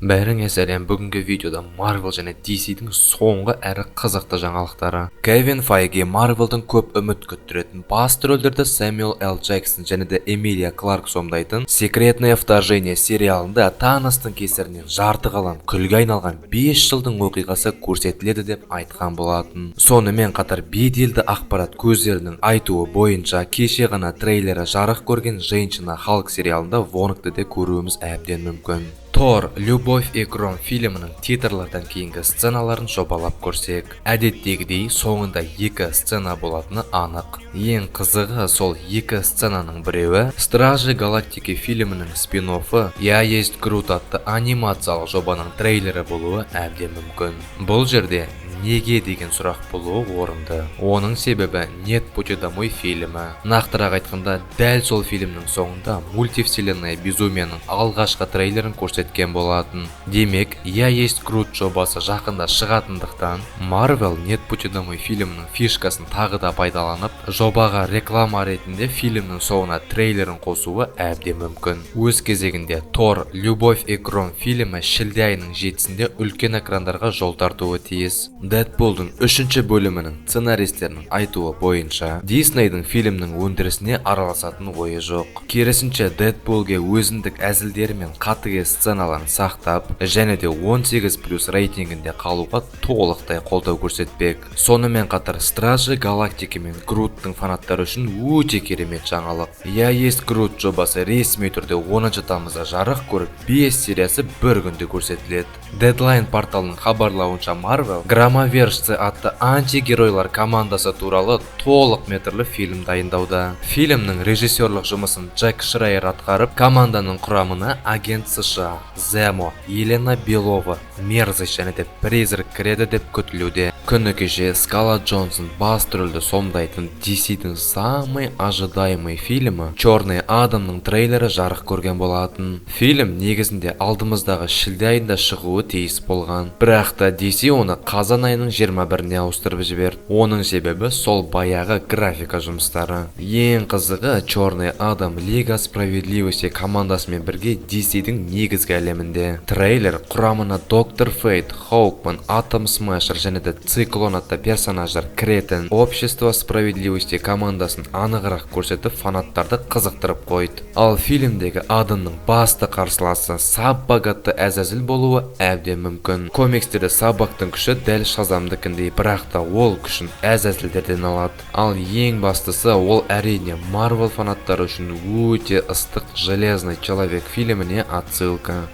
Бәріңе сәлем. Бүгінгі видеода Marvel және DC-дің соңғы әрі қызықты жаңалықтары. Кевин Файги Marvel'дың көп үміт күттіретін басты рөлдерді Сэмюэл Л. Джексон және де Эмилия Кларк сомдайтын Секретное вторжение сериалында Таностың кесірінен жарты ғалам күлге айналған 5 жылдың оқиғасы көрсетіледі деп айтқан болатын. Сонымен қатар беделді ақпарат көздерінің айтуы бойынша кеше ғана трейлері жарық көрген Женщина Халк сериалында Вонгты де көруіміз әбден мүмкін. Тор Любовь и Гром фильмінің титрлардан кейінгі сценаларын жобалап көрсек, әдеттегідей соңында 2 сцена болатыны анық. Ең қызығы сол 2 сценаның біреуі Стражи Галактики фильмінің спин-оффы Я есть Грут атты анимациялық жобаның трейлері болуы әбден мүмкін. Бұл жерде неге деген сұрақ болуы орынды. Оның себебі Нет пути домой фильмі. Нақтырақ айтқанда, дәл сол фильмнің соңында мультивселенная безумияның алғашқы трейлерін көрсеткен болатын. Демек, Я есть Грут жобасы жақында шығатындықтан, Marvel Нет пути домой фильмінің фишкасын тағы да пайдаланып, жобаға реклама ретінде фильмнің соңына трейлерін қосуы әбден мүмкін. Өз кезегінде Тор Любовь и Гром фильмі шілде айының 7-сінде үлкен экрандарға жол тартуы тиіс. Дэдпулдың 3-ші бөлімінің сценаристерінің айтуы бойынша Диснейдің фильмнің өндірісіне араласатын ойы жоқ. Керісінше Дэдпулге өзіндік әзілдері мен қатыгез сценаларын сақтап, және де 18+ рейтингінде қалуға толықтай қолдау көрсетпек. Сонымен қатар Стражи Галактики мен Груттың фанаттары үшін өте керемет жаңалық. Я есть Грут жобасы ресми түрде 10 тамызда жарық көріп, 5 сериясы бір күнде көрсетіледі. Deadline порталының хабарлауынша Marvel Громовержцы атты антигеройлар командасы туралы толық метрлі фильм дайындауда. Фильмнің режиссерлық жұмысын Джек Шрайер атқарып, команданың құрамына агент США, Земо, Елена Белова, Мерзіш және де Призрак кіреді деп күтілуде. Күні кеше Скала Джонсон басты рөлді сомдайтын DC-дің самый ожидаемый фильмі Черный Адамның трейлері жарық көрген болатын. Фильм негізінде алдымыздағы шілде айында шығуы тиіс болған. Бірақ та DC оны қазан айының 21-не ауыстырып жіберді. Оның себебі сол баяғы графика жұмыстары. Ең қызығы Черный Адам Лига Справедливости командасымен бірге DC-дің негізгі әлемінде. Трейлер құрамына Доктор Фейт, Хоукман, Атом Смешер және де Циклон атты персонаждар кіретін Общество Справедливости командасын анығырақ көрсетіп фанаттарды қызықтырып қойды. Ал фильмдегі Адамның басты қарсыласы Саббак атты Әзәзіл болуы әбден мүмкін. Комикстерде Саббактың күші дәл Шазамдыкіндей, бірақ та ол күшін Әзәзілдерден алады. Ал ең бастысы ол әрине Marvel фанаттары үшін өте ыстық Железный человек фильміне отсылка.